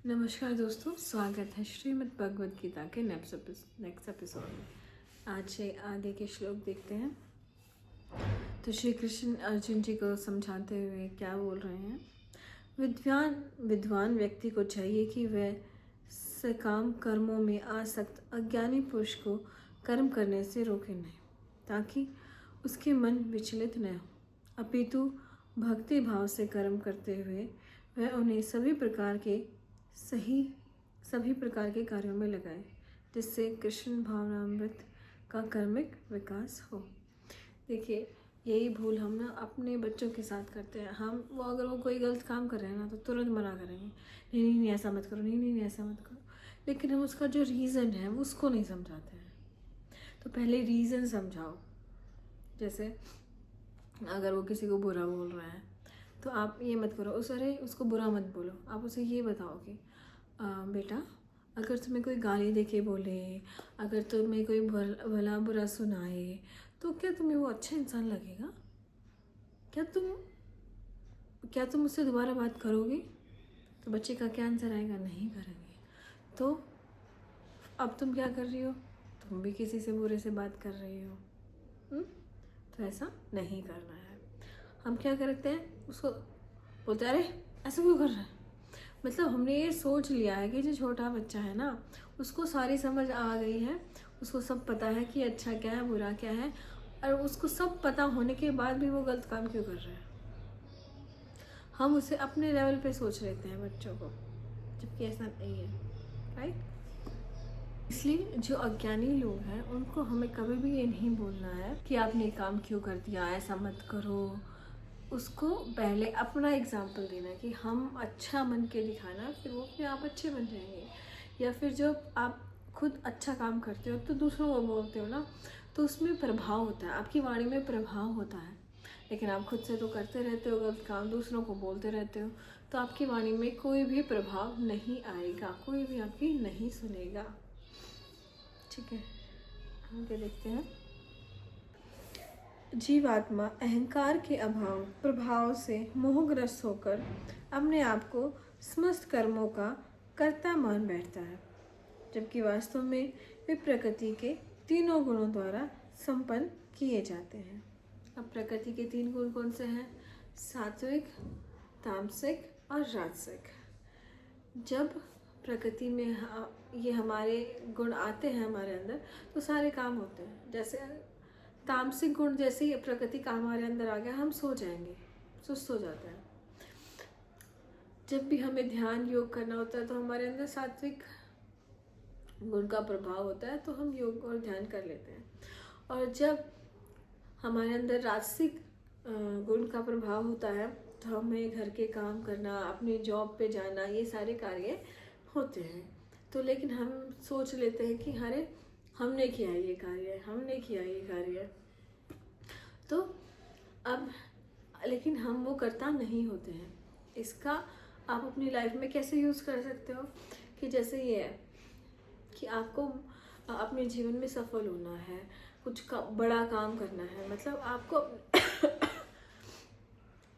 नमस्कार दोस्तों, स्वागत है श्रीमद् भगवद गीता के नेक्स्ट एपिसोड में। आज से आगे के श्लोक देखते हैं। तो श्री कृष्ण अर्जुन जी को समझाते हुए क्या बोल रहे हैं। विद्वान व्यक्ति को चाहिए कि वह सकाम कर्मों में आसक्त अज्ञानी पुरुष को कर्म करने से रोके नहीं, ताकि उसके मन विचलित न हो, अपितु भक्ति भाव से कर्म करते हुए वह उन्हें सभी प्रकार के कार्यों में लगाए, जिससे कृष्ण भावनामृत का कर्मिक विकास हो। देखिए, यही भूल हम ना अपने बच्चों के साथ करते हैं। अगर वो कोई गलत काम कर रहे हैं ना, तो तुरंत मना करेंगे, नहीं नहीं ऐसा मत करो, नहीं नहीं ऐसा मत करो। लेकिन हम उसका जो रीज़न है वो उसको नहीं समझाते हैं। तो पहले रीज़न समझाओ। जैसे अगर वो किसी को बुरा बोल रहा है तो आप ये मत करो, उसको बुरा मत बोलो। आप उसे ये बताओ कि बेटा, अगर तुम्हें कोई गाली देके बोले, अगर तुम्हें कोई भला बुरा सुनाए, तो क्या तुम्हें वो अच्छा इंसान लगेगा? क्या तुम उससे दोबारा बात करोगे? तो बच्चे का क्या आंसर आएगा? नहीं करेंगे। तो अब तुम क्या कर रही हो? तुम भी किसी से बुरे से बात कर रही हो। तो ऐसा नहीं करना है। हम क्या करते हैं, उसको बोलते हैं, अरे ऐसा क्यों कर रहा है? मतलब हमने ये सोच लिया है कि जो छोटा बच्चा है ना, उसको सारी समझ आ गई है, उसको सब पता है कि अच्छा क्या है, बुरा क्या है, और उसको सब पता होने के बाद भी वो गलत काम क्यों कर रहा है। हम उसे अपने लेवल पे सोच लेते हैं बच्चों को, जबकि ऐसा नहीं है, राइट। इसलिए जो अज्ञानी लोग हैं उनको हमें कभी भी ये नहीं बोलना है कि आपने काम क्यों कर दिया, ऐसा मत करो। उसको पहले अपना एग्जाम्पल देना कि हम अच्छा बन के दिखाना, फिर वो अपने आप अच्छे बन जाएंगे। या फिर जब आप खुद अच्छा काम करते हो तो दूसरों को बोलते हो ना, तो उसमें प्रभाव होता है, आपकी वाणी में प्रभाव होता है। लेकिन आप खुद से तो करते रहते हो गलत काम, दूसरों को बोलते रहते हो, तो आपकी वाणी में कोई भी प्रभाव नहीं आएगा, कोई भी आपकी नहीं सुनेगा। ठीक है, आगे देखते हैं। जीवात्मा अहंकार के प्रभाव से मोहग्रस्त होकर अपने आप को समस्त कर्मों का कर्ता मान बैठता है, जबकि वास्तव में वे प्रकृति के तीनों गुणों द्वारा संपन्न किए जाते हैं। अब प्रकृति के 3 गुण कौन से हैं? सात्विक, तामसिक और राजसिक। जब प्रकृति में ये हमारे गुण आते हैं हमारे अंदर, तो सारे काम होते हैं। जैसे तामसिक गुण, जैसे ही प्रकृति का हमारे अंदर आ गया, हम सो जाएंगे, सुस्त हो जाते हैं। जब भी हमें ध्यान योग करना होता है तो हमारे अंदर सात्विक गुण का प्रभाव होता है, तो हम योग और ध्यान कर लेते हैं। और जब हमारे अंदर राजसिक गुण का प्रभाव होता है, तो हमें घर के काम करना, अपनी जॉब पे जाना, ये सारे कार्य होते हैं। तो लेकिन हम सोच लेते हैं कि अरे हमने किया ये कार्य, तो अब लेकिन हम वो करता नहीं होते हैं। इसका आप अपनी लाइफ में कैसे यूज़ कर सकते हो कि जैसे ये है कि आपको अपने जीवन में सफल होना है, बड़ा काम करना है, मतलब आपको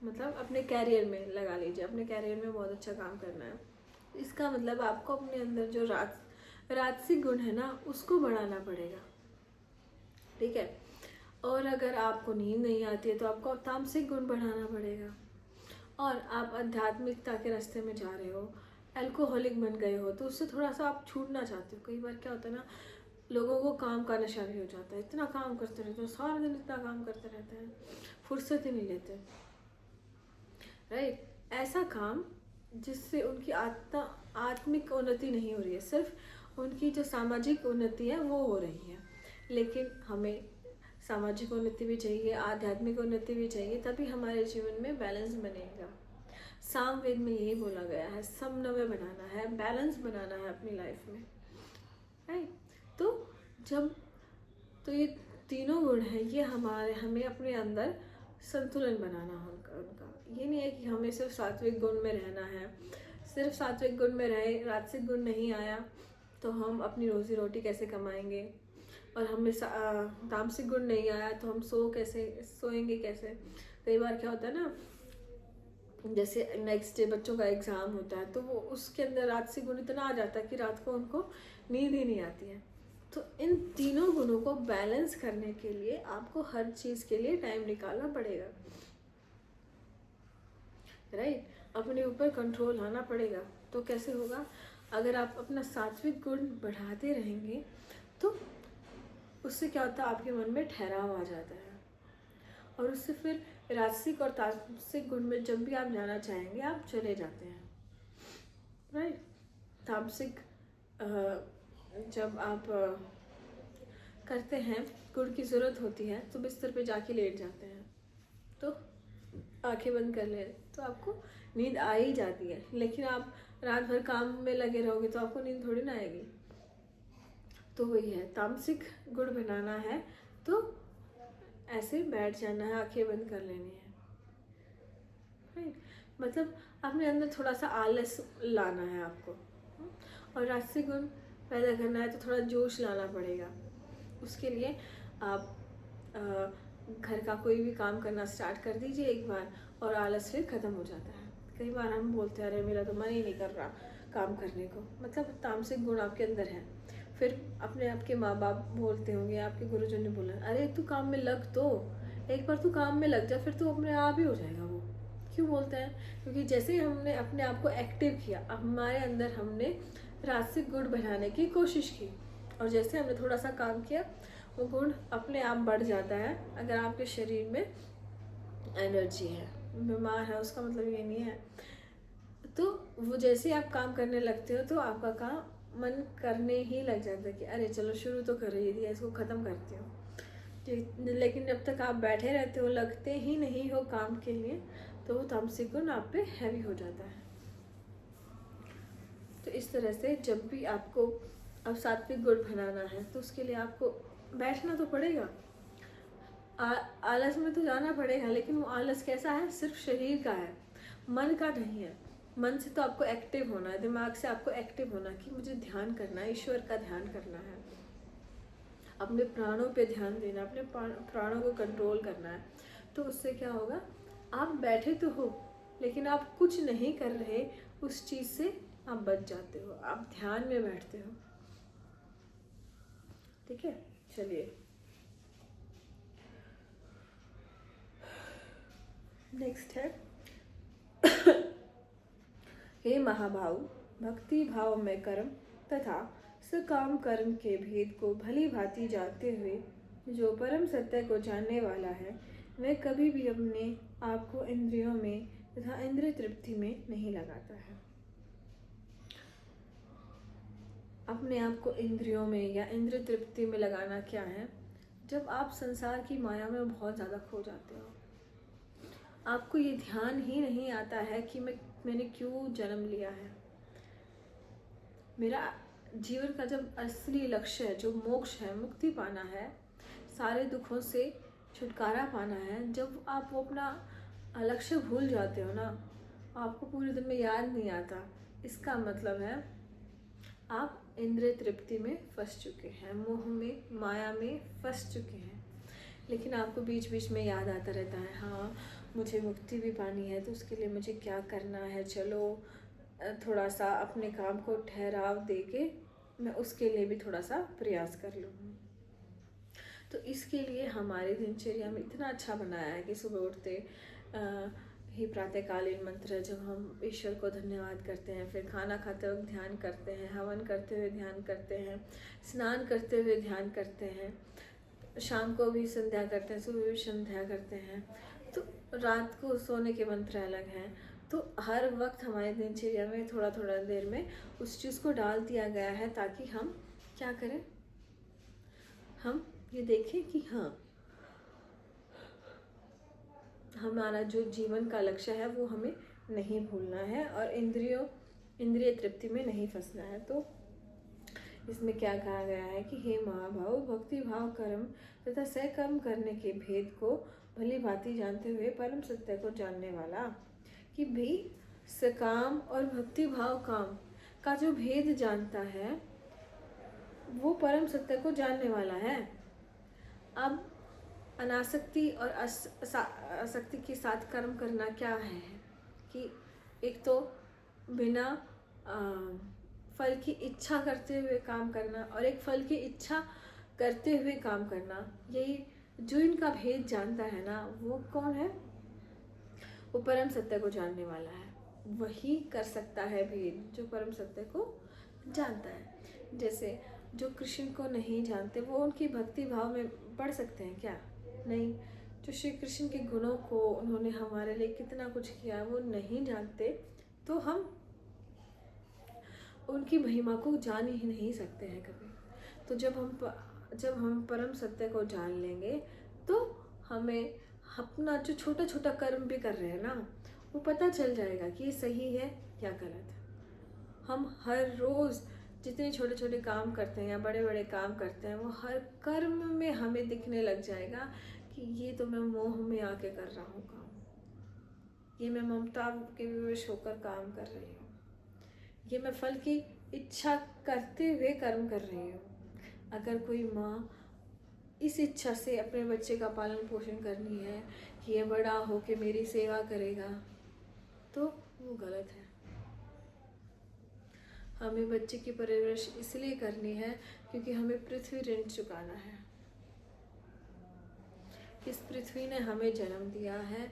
मतलब अपने कैरियर में लगा लीजिए, अपने कैरियर में बहुत अच्छा काम करना है। इसका मतलब आपको अपने अंदर जो राजसिक गुण है ना, उसको बढ़ाना पड़ेगा, ठीक है। और अगर आपको नींद नहीं आती है तो आपको तामसिक गुण बढ़ाना पड़ेगा। और आप आध्यात्मिकता के रास्ते में जा रहे हो, अल्कोहलिक बन गए हो, तो उससे थोड़ा सा आप छूटना चाहते हो। कई बार क्या होता है ना, लोगों को काम का नशा भी हो जाता है, इतना काम करते रहते हो, सारा दिन इतना काम करते रहते हैं, फुर्सत ही नहीं लेते, राइट। ऐसा काम जिससे उनकी आत्मिक उन्नति नहीं हो रही है, सिर्फ उनकी जो सामाजिक उन्नति है वो हो रही है। लेकिन हमें सामाजिक उन्नति भी चाहिए, आध्यात्मिक उन्नति भी चाहिए, तभी हमारे जीवन में बैलेंस बनेगा। सामवेद में यही बोला गया है, समन्वय बनाना है, बैलेंस बनाना है अपनी लाइफ में, राइट। तो ये तीनों गुण हैं, ये हमें अपने अंदर संतुलन बनाना है उनका। ये नहीं है कि हमें सिर्फ सात्विक गुण में रहना है, सिर्फ सात्विक गुण में रहे, राजसिक गुण नहीं आया तो हम अपनी रोजी रोटी कैसे कमाएंगे, और हमें तामसिक गुण नहीं आया तो हम सोएंगे कैसे। कई बार क्या होता है ना जैसे नेक्स्ट डे बच्चों का एग्ज़ाम होता है तो वो उसके अंदर राजसिक गुण इतना आ जाता है कि रात को उनको नींद ही नहीं आती है। तो इन तीनों गुणों को बैलेंस करने के लिए आपको हर चीज़ के लिए टाइम निकालना पड़ेगा, राइट। अपने ऊपर कंट्रोल आना पड़ेगा। तो कैसे होगा? अगर आप अपना सात्विक गुण बढ़ाते रहेंगे तो उससे क्या होता है, आपके मन में ठहराव आ जाता है और उससे फिर राजसिक और तामसिक गुण में जब भी आप जाना चाहेंगे आप चले जाते हैं, राइट। तामसिक जब आप करते हैं, गुड़ की ज़रूरत होती है तो बिस्तर पे जाके लेट जाते हैं, तो आंखें बंद कर ले तो आपको नींद आ ही जाती है। लेकिन आप रात भर काम में लगे रहोगे तो आपको नींद थोड़ी ना आएगी। तो वही है, तामसिक गुण बनाना है तो ऐसे बैठ जाना है, आंखें बंद कर लेनी है, राइट। मतलब अपने अंदर थोड़ा सा आलस लाना है आपको, और राजसिक गुण पैदा करना है तो थोड़ा जोश लाना पड़ेगा। उसके लिए आप घर का कोई भी काम करना स्टार्ट कर दीजिए एक बार और आलस फिर ख़त्म हो जाता है। कई बार हम बोलते हैं अरे मेरा तो मन ही नहीं कर रहा काम करने को, मतलब तामसिक गुण आपके अंदर है। फिर अपने आपके माँ बाप बोलते होंगे, आपके गुरुजन ने बोला अरे तू काम में लग, तो एक बार तू काम में लग जा फिर तो अपने आप ही हो जाएगा वो। क्यों बोलते हैं? क्योंकि जैसे ही हमने अपने आप को एक्टिव किया, हमारे अंदर हमने राजसिक गुण बढ़ाने की कोशिश की और जैसे हमने थोड़ा सा काम किया वो गुण अपने आप बढ़ जाता है। अगर आपके शरीर में एनर्जी है, बीमार है, उसका मतलब ये नहीं है। तो वो जैसे आप काम करने लगते हो तो आपका काम मन करने ही लग जाता है कि अरे चलो शुरू तो कर रही थी, इसको ख़त्म करती हूँ। लेकिन जब तक आप बैठे रहते हो, लगते ही नहीं हो काम के लिए, तो वो तामसिक गुण आप पे हैवी हो जाता है। तो इस तरह से जब भी आपको अब सात्विक गुण बनाना है तो उसके लिए आपको बैठना तो पड़ेगा, आलस में तो जाना पड़ेगा। लेकिन वो आलस कैसा है? सिर्फ शरीर का है, मन का नहीं है। मन से तो आपको एक्टिव होना है, दिमाग से आपको एक्टिव होना कि मुझे ध्यान करना है, ईश्वर का ध्यान करना है, अपने प्राणों पे ध्यान देना, अपने प्राणों को कंट्रोल करना है। तो उससे क्या होगा? आप बैठे तो हो लेकिन आप कुछ नहीं कर रहे, उस चीज़ से आप बच जाते हो, आप ध्यान में बैठते हो। ठीक है, चलिए नेक्स्ट है हे महाभाव, भक्ति भाव में कर्म तथा सकाम कर्म के भेद को भली भांति जानते हुए जो परम सत्य को जानने वाला है, वह कभी भी अपने आप को इंद्रियों में तथा इंद्रिय तृप्ति में नहीं लगाता है। अपने आप को इंद्रियों में या इंद्रिय तृप्ति में लगाना क्या है? जब आप संसार की माया में बहुत ज़्यादा खो जाते हो, आपको ये ध्यान ही नहीं आता है कि मैंने क्यों जन्म लिया है। मेरा जीवन का जब असली लक्ष्य है, जो मोक्ष है, मुक्ति पाना है, सारे दुखों से छुटकारा पाना है, जब आप वो अपना लक्ष्य भूल जाते हो ना, आपको पूरे दिन में याद नहीं आता, इसका मतलब है आप इंद्रिय तृप्ति में फंस चुके हैं, मोह में, माया में फंस चुके हैं। लेकिन आपको बीच बीच में याद आता रहता है, हाँ मुझे मुक्ति भी पानी है, तो उसके लिए मुझे क्या करना है, चलो थोड़ा सा अपने काम को ठहराव दे के मैं उसके लिए भी थोड़ा सा प्रयास कर लूँ। तो इसके लिए हमारे दिनचर्या में इतना अच्छा बनाया है कि सुबह उठते ही प्रातःकालीन मंत्र, जब हम ईश्वर को धन्यवाद करते हैं, फिर खाना खाते वक्त ध्यान करते हैं, हवन करते हुए ध्यान करते हैं, स्नान करते हुए ध्यान करते हैं, शाम को भी संध्या करते हैं, सुबह भी संध्या करते हैं, तो रात को सोने के मंत्र अलग हैं। तो हर वक्त हमारे दिनचर्या में थोड़ा थोड़ा देर में उस चीज़ को डाल दिया गया है ताकि हम क्या करें, हम ये देखें कि हाँ हमारा जो जीवन का लक्ष्य है वो हमें नहीं भूलना है और इंद्रिय तृप्ति में नहीं फंसना है। तो इसमें क्या कहा गया है कि हे महाभाव, भक्ति भाव कर्म तथा सकर्म करने के भेद को भली भांति जानते हुए परम सत्य को जानने वाला, कि भाई सकाम और भक्ति भाव काम का जो भेद जानता है वो परम सत्य को जानने वाला है। अब अनासक्ति और आसक्ति के साथ कर्म करना क्या है कि एक तो बिना फल की इच्छा करते हुए काम करना और एक फल की इच्छा करते हुए काम करना, यही जो इनका भेद जानता है ना, वो कौन है? वो परम सत्य को जानने वाला है। वही कर सकता है भेद जो परम सत्य को जानता है। जैसे जो कृष्ण को नहीं जानते वो उनकी भक्ति भाव में पढ़ सकते हैं क्या? नहीं। जो श्री कृष्ण के गुणों को उन्होंने हमारे लिए कितना कुछ किया वो नहीं जानते, तो हम उनकी महिमा को जान ही नहीं सकते हैं कभी। तो जब हम परम सत्य को जान लेंगे तो हमें अपना जो छोटा छोटा कर्म भी कर रहे हैं ना, वो पता चल जाएगा कि ये सही है या गलत है। हम हर रोज़ जितने छोटे छोटे काम करते हैं या बड़े बड़े काम करते हैं, वो हर कर्म में हमें दिखने लग जाएगा कि ये तो मैं मोह में आके कर रहा हूँ काम, ये मैं ममता के विवश होकर काम कर रही हूँ, ये मैं फल की इच्छा करते हुए कर्म कर रही हूँ। अगर कोई माँ इस इच्छा से अपने बच्चे का पालन पोषण करनी है कि ये बड़ा हो के मेरी सेवा करेगा, तो वो गलत है। हमें बच्चे की परवरिश इसलिए करनी है क्योंकि हमें पृथ्वी ऋण चुकाना है। इस पृथ्वी ने हमें जन्म दिया है,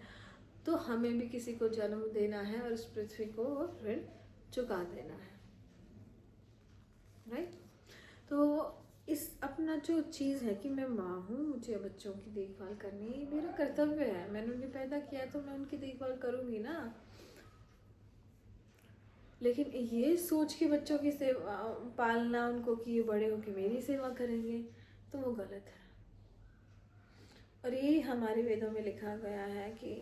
तो हमें भी किसी को जन्म देना है और इस पृथ्वी को ऋण चुका देना है, राइट? तो इस अपना जो चीज़ है कि मैं माँ हूँ, मुझे बच्चों की देखभाल करनी है, मेरा कर्तव्य है। मैंने उन्हें पैदा किया तो मैं उनकी देखभाल करूँगी ना। लेकिन ये सोच के बच्चों की सेवा पालना उनको कि ये बड़े होकर मेरी सेवा करेंगे, तो वो गलत है। और ये हमारे वेदों में लिखा गया है कि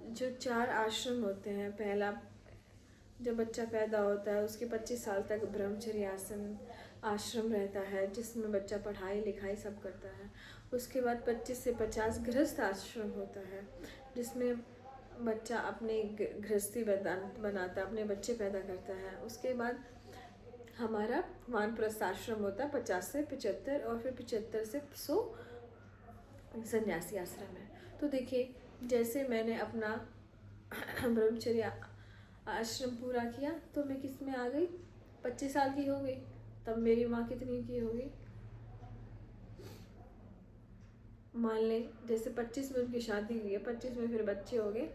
जो 4 आश्रम होते हैं, पहला जब बच्चा पैदा होता है उसके 25 साल तक ब्रह्मचर्य आश्रम रहता है, जिसमें बच्चा पढ़ाई लिखाई सब करता है। उसके बाद 25 से 50 गृहस्थ आश्रम होता है, जिसमें बच्चा अपने गृहस्थी बनाता है, अपने बच्चे पैदा करता है। उसके बाद हमारा वानप्रस्थ आश्रम होता है 50 से 75, और फिर 75 से 100 सन्यासी आश्रम है। तो देखिए, जैसे मैंने अपना ब्रह्मचर्य आश्रम पूरा किया तो मैं किस में आ गई? 25 साल की हो गई। तब मेरी माँ कितनी की होगी? मान लें जैसे 25 में उनकी शादी हुई है, 25 में फिर बच्चे हो गए,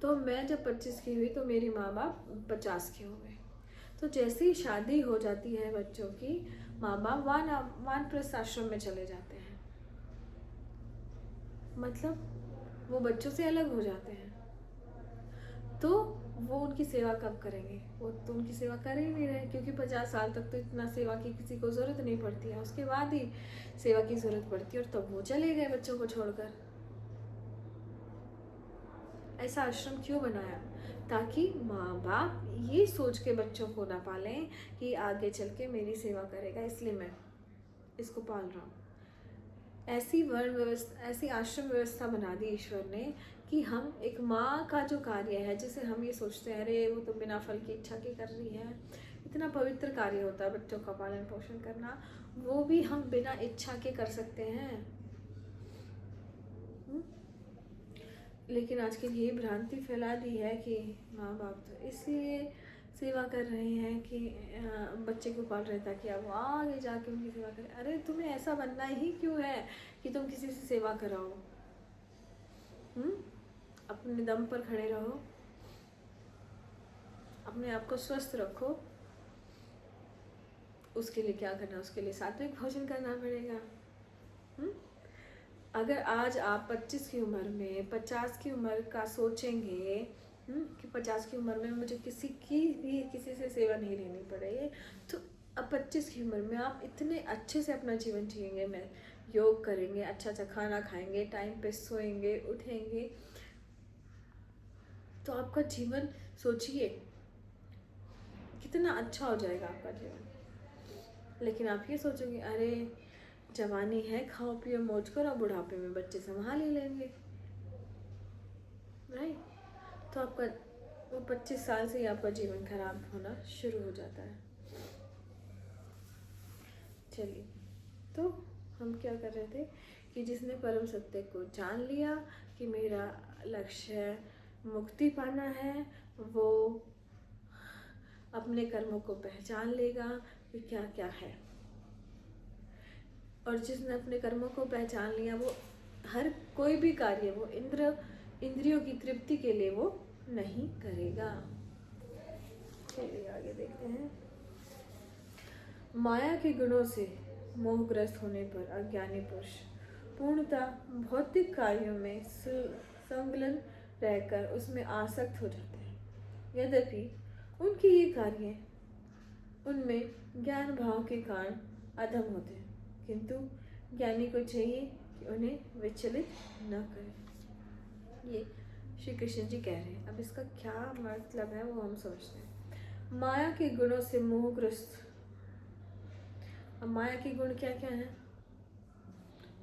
तो मैं जब 25 की हुई तो मेरी माँ बाप 50 के हो गए। तो जैसे ही शादी हो जाती है बच्चों की, माँ बाप वानप्रस्थ आश्रम में चले जाते हैं, मतलब वो बच्चों से अलग हो जाते हैं। तो वो उनकी सेवा कब करेंगे? वो तो उनकी सेवा कर ही नहीं रहे, क्योंकि 50 साल तक तो इतना सेवा की किसी को ज़रूरत नहीं पड़ती है, उसके बाद ही सेवा की ज़रूरत पड़ती है, और तब वो चले गए बच्चों को छोड़कर। ऐसा आश्रम क्यों बनाया? ताकि माँ बाप ये सोच के बच्चों को ना पालें कि आगे चल के मेरी सेवा करेगा, इसलिए मैं इसको पाल रहा हूँ। ऐसी वर्ण व्यवस्था, ऐसी आश्रम व्यवस्था बना दी ईश्वर ने कि हम एक माँ का जो कार्य है, जिसे हम ये सोचते हैं अरे वो तो बिना फल की इच्छा के कर रही है, इतना पवित्र कार्य होता है बच्चों का पालन पोषण करना, वो भी हम बिना इच्छा के कर सकते हैं। लेकिन आजकल ये भ्रांति फैला दी है कि माँ बाप तो इसलिए सेवा कर रहे हैं कि बच्चे को पाल रहे ताकि आप आगे जाके उनकी सेवा करें। अरे तुम्हें ऐसा बनना ही क्यों है कि तुम किसी से सेवा कराओ? अपने दम पर खड़े रहो, अपने आप को स्वस्थ रखो। उसके लिए क्या करना? उसके लिए सात्विक भोजन करना पड़ेगा। अगर आज आप 25 की उम्र में 50 की उम्र का सोचेंगे कि 50 की उम्र में मुझे किसी से सेवा नहीं लेनी पड़ेगी, तो अब 25 की उम्र में आप इतने अच्छे से अपना जीवन जिएंगे। मैं योग करेंगे, अच्छा अच्छा खाना खाएंगे, टाइम पे सोएंगे, उठेंगे, तो आपका जीवन सोचिए कितना अच्छा हो जाएगा आपका जीवन। लेकिन आप ये सोचोगे अरे जवानी है, खाओ पियो मौज करो, बुढ़ापे में बच्चे संभाल ही लेंगे, राइट? तो आपका वो 25 साल से ही आपका जीवन खराब होना शुरू हो जाता है। चलिए, तो हम क्या कर रहे थे कि जिसने परम सत्य को जान लिया कि मेरा लक्ष्य है मुक्ति पाना है, वो अपने कर्मों को पहचान लेगा कि क्या क्या है। और जिसने अपने कर्मों को पहचान लिया वो हर कोई भी कार्य वो इंद्रियों की तृप्ति के लिए वो नहीं करेगा। चलिए आगे देखते हैं। माया के गुणों से मोहग्रस्त होने पर अज्ञानी पुरुष पूर्णतः भौतिक कार्यों में संलग्न रहकर उसमें आसक्त हो जाते हैं। यद्यपि उनके ये कार्य उनमें ज्ञान भाव के कारण अधम होते हैं, किंतु ज्ञानी को चाहिए कि उन्हें विचलित न करें। ये श्री कृष्ण जी कह रहे हैं। अब इसका क्या मतलब है वो हम समझते हैं। माया के गुणों से मोहग्रस्त। अब माया के गुण क्या क्या है?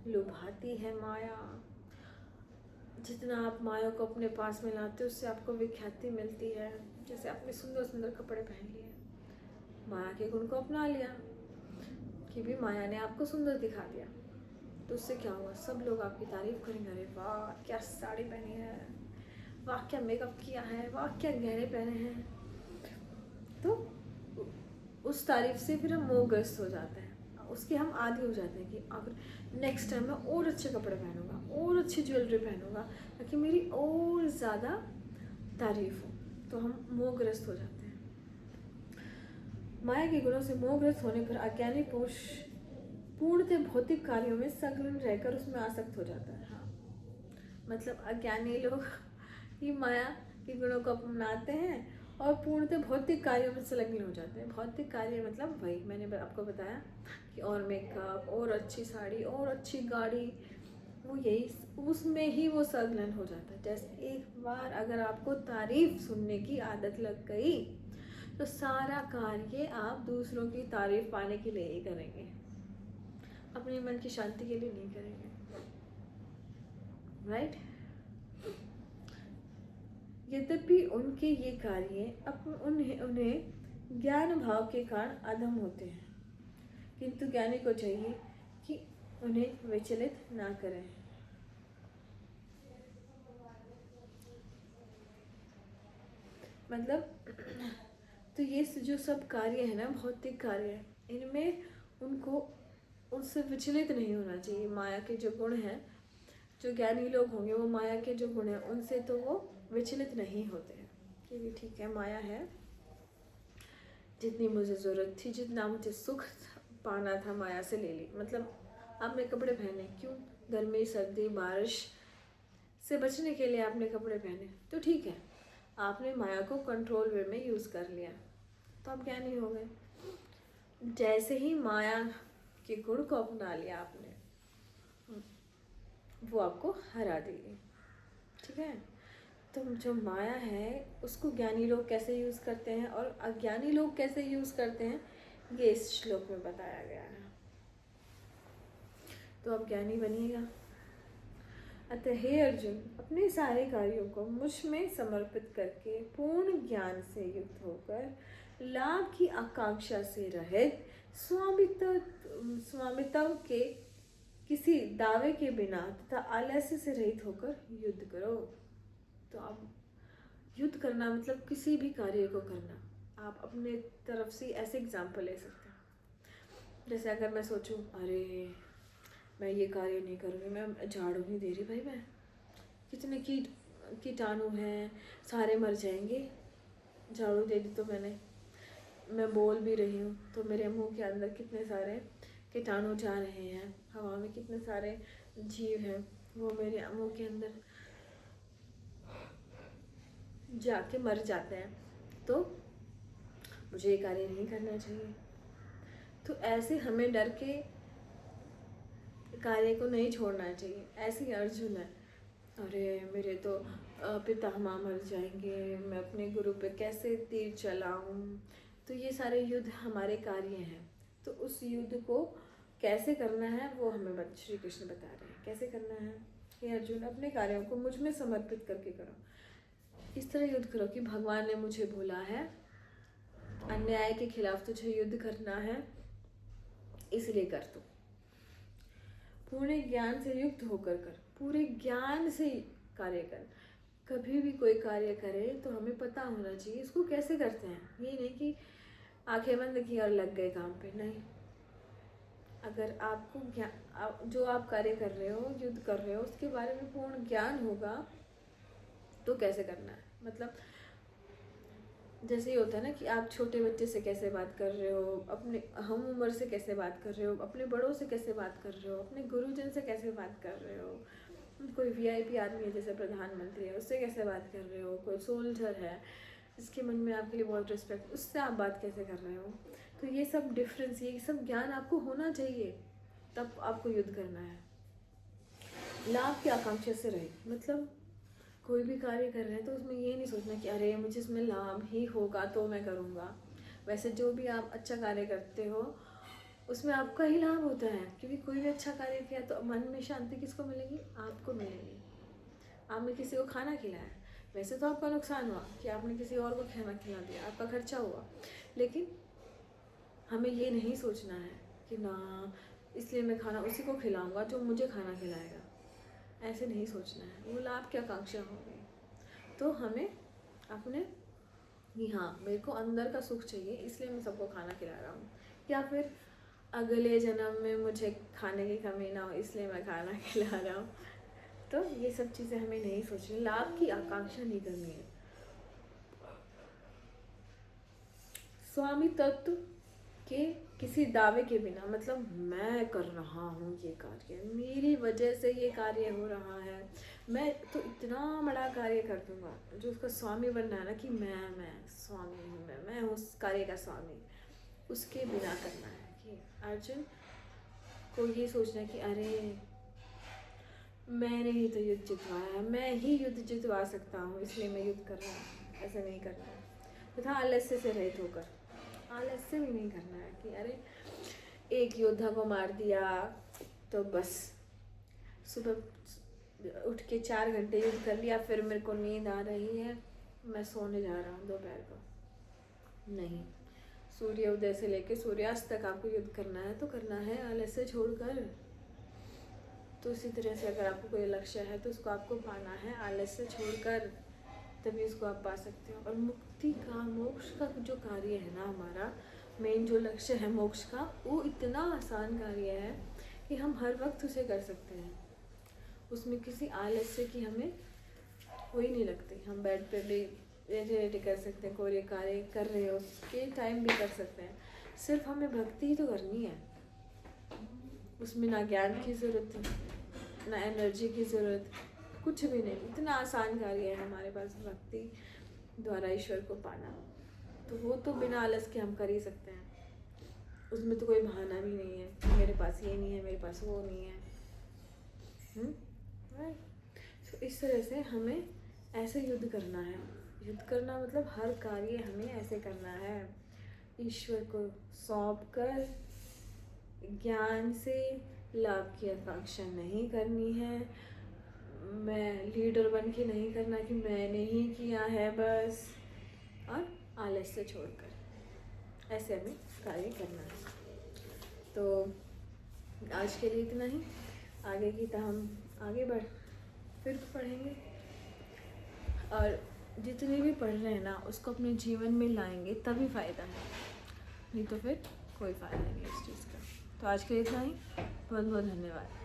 लुभाती है माया। जितना आप माया को अपने पास में लाते हो उससे आपको विख्याति मिलती है। जैसे आपने सुंदर सुंदर कपड़े पहन लिए, माया के गुण को अपना लिया कि भी माया ने आपको सुंदर दिखा दिया, तो उससे क्या हुआ? सब लोग आपकी तारीफ करेंगे। अरे वाह क्या साड़ी पहनी है, वाह क्या मेकअप किया है, वाह क्या गहने पहने हैं। तो उस तारीफ से फिर हम मोहग्रस्त हो जाते हैं, उसके हम आदी हो जाते हैं कि अगर नेक्स्ट टाइम मैं और अच्छे कपड़े पहनूंगा, और अच्छी ज्वेलरी पहनूंगा ताकि मेरी और ज़्यादा तारीफ हो। तो हम मोहग्रस्त हो जाते हैं। माया के गुणों से मोहग्रस्त होने पर अज्ञानी पुरुष पूर्णतः भौतिक कार्यों में संलग्न रहकर उसमें आसक्त हो जाता है। हाँ, मतलब अज्ञानी लोग ही माया के गुणों को अपनाते हैं और पूर्णतः भौतिक कार्यों में संलग्न हो जाते हैं। भौतिक कार्य मतलब वही मैंने आपको बताया कि और मेकअप, और अच्छी साड़ी, और अच्छी गाड़ी, वो यही उसमें ही वो संलग्न हो जाता है। जैसे एक बार अगर आपको तारीफ सुनने की आदत लग गई तो सारा कार्य आप दूसरों की तारीफ पाने के लिए ही करेंगे, अपने मन की शांति के लिए नहीं करेंगे। राइट? यद्यपि उनके ये कार्य उन्हें ज्ञान भाव के कारण अधम होते हैं, किंतु ज्ञानी को चाहिए कि उन्हें विचलित ना करें। मतलब तो ये जो सब कार्य है ना, भौतिक कार्य, इनमें उनको उनसे विचलित नहीं होना चाहिए। माया के जो गुण हैं, जो ज्ञानी लोग होंगे वो माया के जो गुण हैं उनसे तो वो विचलित नहीं होते हैं कि भी ठीक है माया है, जितनी मुझे ज़रूरत थी, जितना मुझे सुख पाना था माया से ले ली। मतलब आपने कपड़े पहने, क्यों? गर्मी सर्दी बारिश से बचने के लिए आपने कपड़े पहने, तो ठीक है, आपने माया को कंट्रोल वे में यूज़ कर लिया तो आप ज्ञानी हो गए। जैसे ही माया के गुण को अपना लिया आपने, वो आपको हरा देगी। ठीक है? तो जो माया है उसको ज्ञानी लोग कैसे यूज़ करते हैं और अज्ञानी लोग कैसे यूज़ करते हैं, ये इस श्लोक में बताया गया है। तो आप ज्ञानी बनिएगा। अतः हे अर्जुन, अपने सारे कार्यों को मुझ में समर्पित करके पूर्ण ज्ञान से युक्त होकर लाभ की आकांक्षा से रहित स्वामित्व के किसी दावे के बिना तथा आलस्य से रहित होकर युद्ध करो। तो आप युद्ध करना मतलब किसी भी कार्य को करना। आप अपने तरफ से ऐसे एग्जाम्पल ले सकते हैं। जैसे अगर मैं सोचूं, अरे मैं ये कार्य नहीं करूँगी, मैं झाड़ू नहीं दे रही भाई, मैं कितने कीटाणु हैं, सारे मर जाएंगे। झाड़ू दे दी तो मैं बोल भी रही हूँ तो मेरे मुंह के अंदर कितने सारे कीटाणु जा रहे हैं, हवा में कितने सारे जीव हैं, वो मेरे मुंह के अंदर जाके मर जाते हैं, तो मुझे ये कार्य नहीं करना चाहिए। तो ऐसे हमें डर के कार्य को नहीं छोड़ना चाहिए। ऐसे ही अर्जुन है, अरे मेरे तो पितामह मर जाएंगे, मैं अपने गुरु पे कैसे तीर चलाऊं। तो ये सारे युद्ध हमारे कार्य हैं, तो उस युद्ध को कैसे करना है वो हमें श्री कृष्ण बता रहे हैं। कैसे करना है कि अर्जुन अपने कार्यों को मुझ में समर्पित करके करो। इस तरह युद्ध करो कि भगवान ने मुझे बोला है, अन्याय के खिलाफ तुझे युद्ध करना है, इसलिए कर। तू पूर्ण ज्ञान से युक्त होकर कर, पूरे ज्ञान से कार्य कर। कभी भी कोई कार्य करें तो हमें पता होना चाहिए इसको कैसे करते हैं। ये नहीं कि आंखें बंद की और लग गए काम पे, नहीं। अगर आपको जो आप कार्य कर रहे हो, युद्ध कर रहे हो, उसके बारे में पूर्ण ज्ञान होगा तो कैसे करना है। मतलब जैसे ये होता है ना कि आप छोटे बच्चे से कैसे बात कर रहे हो, अपने हम उम्र से कैसे बात कर रहे हो, अपने बड़ों से कैसे बात कर रहे हो, अपने गुरुजन से कैसे बात कर रहे हो, कोई वीआईपी आदमी है जैसे प्रधानमंत्री है उससे कैसे बात कर रहे हो, कोई सोल्जर है जिसके मन में आपके लिए बहुत रिस्पेक्ट, उससे आप बात कैसे कर रहे हो। तो ये सब डिफरेंस, ये सब ज्ञान आपको होना चाहिए, तब आपको युद्ध करना है। लाभ की आकांक्षा से रहे, मतलब कोई भी कार्य कर रहे हैं तो उसमें ये नहीं सोचना कि अरे मुझे इसमें लाभ ही होगा तो मैं करूँगा। वैसे जो भी आप अच्छा कार्य करते हो उसमें आपका ही लाभ होता है, क्योंकि कोई भी अच्छा कार्य किया तो मन में शांति किसको मिलेगी, आपको मिलेगी। आपने किसी को खाना खिलाया, वैसे तो आपका नुकसान हुआ कि आपने किसी और को खाना खिला दिया, आपका खर्चा हुआ, लेकिन हमें ये नहीं सोचना है कि ना इसलिए मैं खाना उसी को खिलाऊंगा जो मुझे खाना खिलाएगा, ऐसे नहीं सोचना है। वो लाभ की आकांक्षा होगी। तो हमें अपने कि हाँ मेरे को अंदर का सुख चाहिए इसलिए मैं सबको खाना खिला रहा हूँ, या फिर अगले जन्म में मुझे खाने की कमी ना हो इसलिए मैं खाना खिला रहा हूँ। तो ये सब चीज़ें हमें नहीं सोचनी, लाभ की आकांक्षा नहीं करनी है। स्वामी तत्व के किसी दावे के बिना, मतलब मैं कर रहा हूँ ये कार्य, मेरी वजह से ये कार्य हो रहा है, मैं तो इतना बड़ा कार्य कर दूंगा, जो उसका स्वामी बनना है ना कि मैं स्वामी हूँ, मैं उस कार्य का स्वामी, उसके बिना करना है। कि अर्जुन को ये सोचना है कि अरे मैंने ही तो युद्ध जितवाया है, मैं ही युद्ध जितवा सकता हूँ इसलिए मैं युद्ध कर रहा हूँ, ऐसा नहीं करना है। तथा आलस्य से रहित होकर, आलस्य भी नहीं करना है कि अरे एक योद्धा को मार दिया तो बस सुबह उठ के 4 घंटे युद्ध कर लिया, फिर मेरे को नींद आ रही है मैं सोने जा रहा हूँ दोपहर को। नहीं, सूर्य उदय से लेकर सूर्यास्त तक आपको युद्ध करना है तो करना है आलस्य छोड़कर। तो इसी तरह से अगर आपको कोई लक्ष्य है तो उसको आपको पाना है आलस्य छोड़कर, तभी उसको आप पा सकते हो। और मुक्ति का, मोक्ष का जो कार्य है ना, हमारा मेन जो लक्ष्य है मोक्ष का, वो इतना आसान कार्य है कि हम हर वक्त उसे कर सकते हैं। उसमें किसी आलस्य की हमें कोई नहीं लगती। हम बेड पे भी लेटे कर सकते हैं, कोई कार्य कर रहे हो उसके टाइम भी कर सकते हैं। सिर्फ हमें भक्ति ही तो करनी है, उसमें ना ज्ञान की ज़रूरत है ना एनर्जी की ज़रूरत, कुछ भी नहीं। इतना आसान कार्य है हमारे पास भक्ति द्वारा ईश्वर को पाना। तो वो तो बिना आलस के हम कर ही सकते हैं, उसमें तो कोई बहाना भी नहीं है कि मेरे पास ये नहीं है, मेरे पास वो नहीं है। तो इस तरह से हमें ऐसे युद्ध करना है। युद्ध करना मतलब हर कार्य हमें ऐसे करना है, ईश्वर को सौंप कर, ज्ञान से, लाभ की आकांक्षा नहीं करनी है, मैं लीडर बन के नहीं करना कि मैंने ही किया है बस, और आलस्य छोड़कर ऐसे हमें कार्य करना है। तो आज के लिए इतना ही, आगे की तो हम आगे फिर पढ़ेंगे, और जितने भी पढ़ रहे हैं ना उसको अपने जीवन में लाएंगे तभी फ़ायदा है, नहीं तो फिर कोई फ़ायदा नहीं इस चीज़ का। तो आज के लिए इतना ही, बहुत बहुत धन्यवाद।